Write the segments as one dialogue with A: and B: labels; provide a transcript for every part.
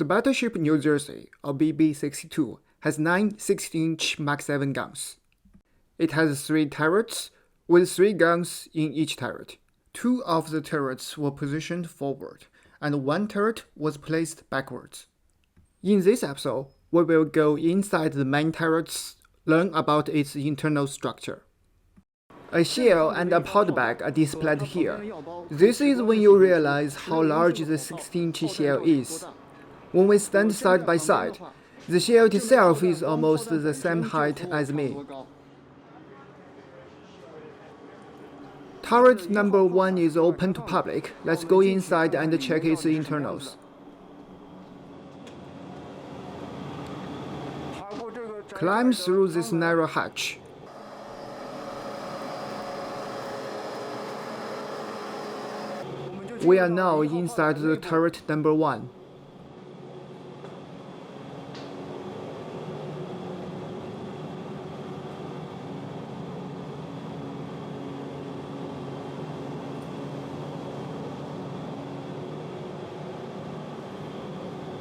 A: The Battleship New Jersey, or BB62, has 9 16-inch Mark 7 guns. It has 3 turrets, with 3 guns in each turret. 2 of the turrets were positioned forward, and 1 turret was placed backwards. In this episode, we will go inside the main turrets, learn about its internal structure. A shell and a pod bag are displayed here. This is when you realize how large the 16-inch shell is. When we stand side by side, the shell itself is almost the same height as me. Turret number 1 is open to public. Let's go inside and check its internals. Climb through this narrow hatch. We are now inside the turret number 1.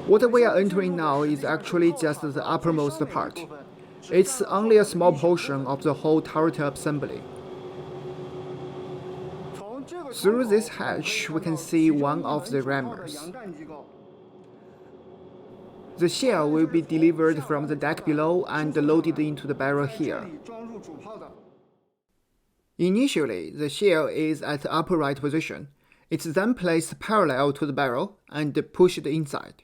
A: What we are entering now is actually just the uppermost part. It's only a small portion of the whole turret assembly. Through this hatch, we can see one of the rammers. The shell will be delivered from the deck below and loaded into the barrel here. Initially, the shell is at the upper right position. It's then placed parallel to the barrel and pushed inside.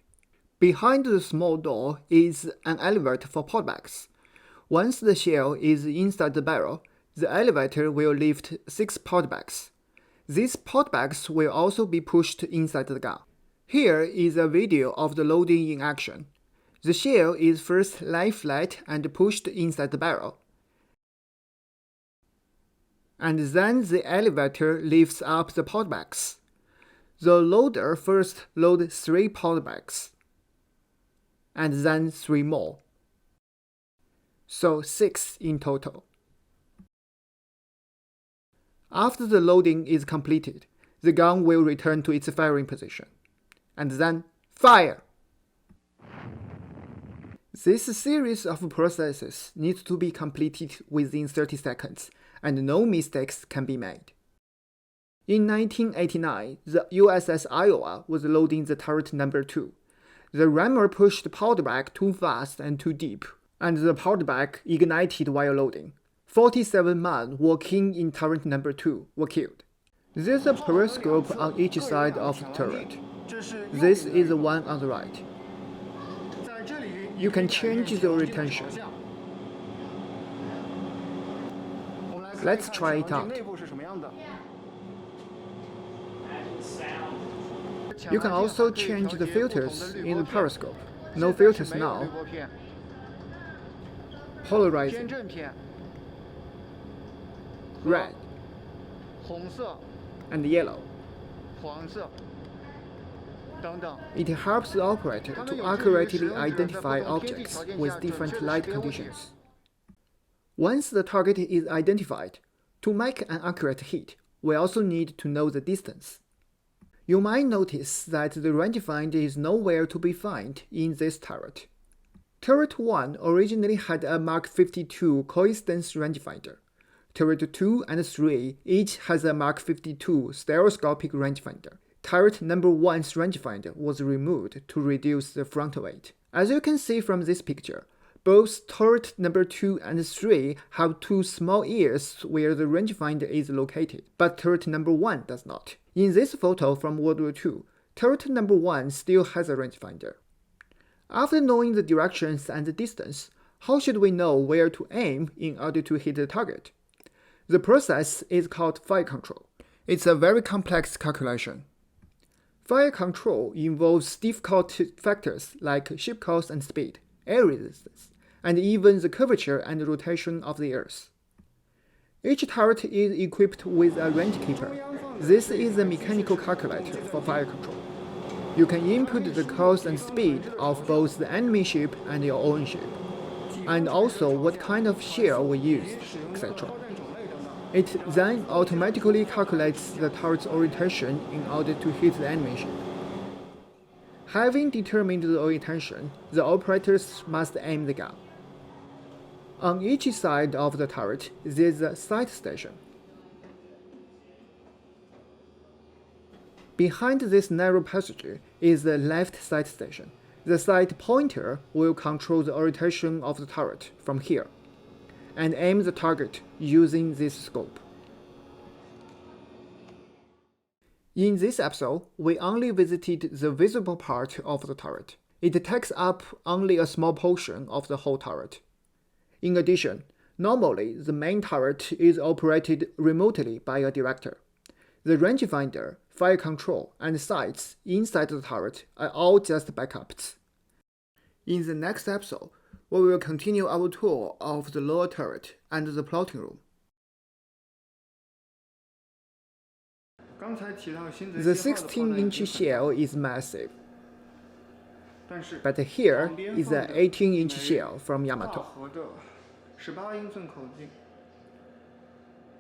A: Behind the small door is an elevator for pod bags. Once the shell is inside the barrel, the elevator will lift 6 pod bags. These pod bags will also be pushed inside the gun. Here is a video of the loading in action. The shell is first lie flat and pushed inside the barrel. And then the elevator lifts up the pod bags. The loader first loads 3 pod bags, and then 3 more. So 6 in total. After the loading is completed, the gun will return to its firing position. And then fire! This series of processes needs to be completed within 30 seconds, and no mistakes can be made. In 1989, the USS Iowa was loading the turret number 2. The rammer pushed the pod bag too fast and too deep, and the pod bag ignited while loading. 47 men working in turret number 2 were killed. There's a periscope on each side of the turret. This is the one on the right. You can change the orientation. Let's try it out. You can also change the filters in the periscope. No filters now. Polarizing. Red. And yellow. It helps the operator to accurately identify objects with different light conditions. Once the target is identified, to make an accurate hit, we also need to know the distance. You might notice that the rangefinder is nowhere to be found in this turret. Turret 1 originally had a Mark 52 coincidence rangefinder. Turret 2 and 3 each has a Mark 52 stereoscopic rangefinder. Turret number 1's rangefinder was removed to reduce the front weight. As you can see from this picture, both turret number 2 and 3 have 2 small ears where the rangefinder is located, but turret number 1 does not. In this photo from World War II, turret number 1 still has a rangefinder. After knowing the directions and the distance, how should we know where to aim in order to hit the target? The process is called fire control. It's a very complex calculation. Fire control involves difficult factors like ship cost and speed, air resistance, and even the curvature and rotation of the Earth. Each turret is equipped with a range keeper. This is a mechanical calculator for fire control. You can input the cost and speed of both the enemy ship and your own ship, and also what kind of shell we used, etc. It then automatically calculates the turret's orientation in order to hit the enemy ship. Having determined the orientation, the operators must aim the gun. On each side of the turret, there is a sight station. Behind this narrow passage is the left sight station. The sight pointer will control the orientation of the turret from here, and aim the target using this scope. In this episode, we only visited the visible part of the turret. It takes up only a small portion of the whole turret. In addition, normally the main turret is operated remotely by a director. The rangefinder, fire control, and sights inside the turret are all just backups. In the next episode, we will continue our tour of the lower turret and the plotting room. The 16-inch shell is massive, but here is an 18-inch shell from Yamato.